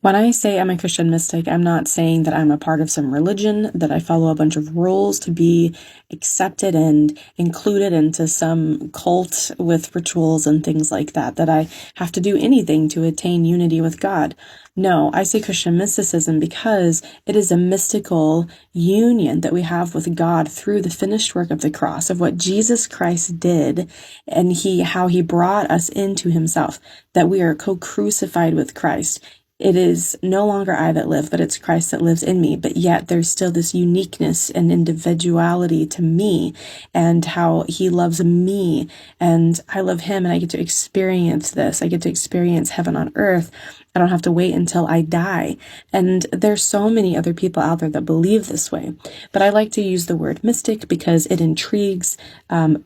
When I say I'm a Christian mystic, I'm not saying that I'm a part of some religion, that I follow a bunch of rules to be accepted and included into some cult with rituals and things like that, that I have to do anything to attain unity with God. No, I say Christian mysticism because it is a mystical union that we have with God through the finished work of the cross, of what Jesus Christ did, and how he brought us into himself, that we are co-crucified with Christ. It is no longer I that live, but it's Christ that lives in me. But yet there's still this uniqueness and individuality to me, and how he loves me and I love him, and I get to experience this. I get to experience heaven on earth. I don't have to wait until I die. And there's so many other people out there that believe this way. But I like to use the word mystic because it intrigues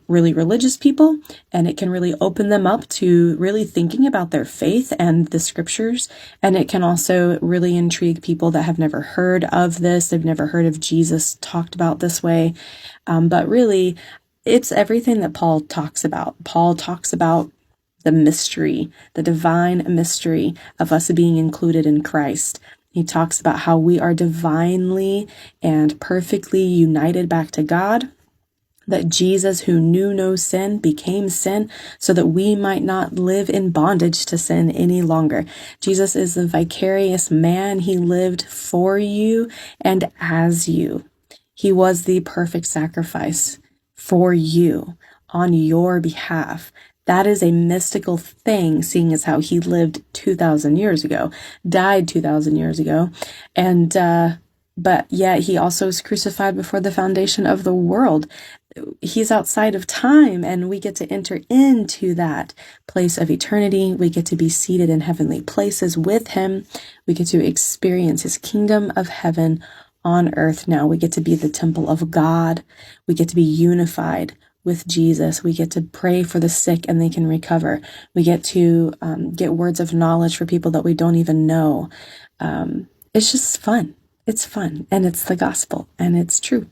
really religious people, and it can really open them up to really thinking about their faith and the scriptures. And it can also really intrigue people that have never heard of this. They've never heard of Jesus talked about this way. But really, it's everything that Paul talks about. Paul talks about the mystery, the divine mystery of us being included in Christ. He talks about how we are divinely and perfectly united back to God, that Jesus, who knew no sin, became sin so that we might not live in bondage to sin any longer. Jesus is the vicarious man. He lived for you and as you. He was the perfect sacrifice for you on your behalf. That is a mystical thing, seeing as how he lived 2,000 years ago, died 2,000 years ago, and but yet he also was crucified before the foundation of the world. He's outside of time, and we get to enter into that place of eternity. We get to be seated in heavenly places with him. We get to experience his kingdom of heaven on earth now. We get to be the temple of God. We get to be unified with Jesus. We get to pray for the sick and they can recover. We get to get words of knowledge for people that we don't even know. It's just fun. It's fun, and it's the gospel, and it's true.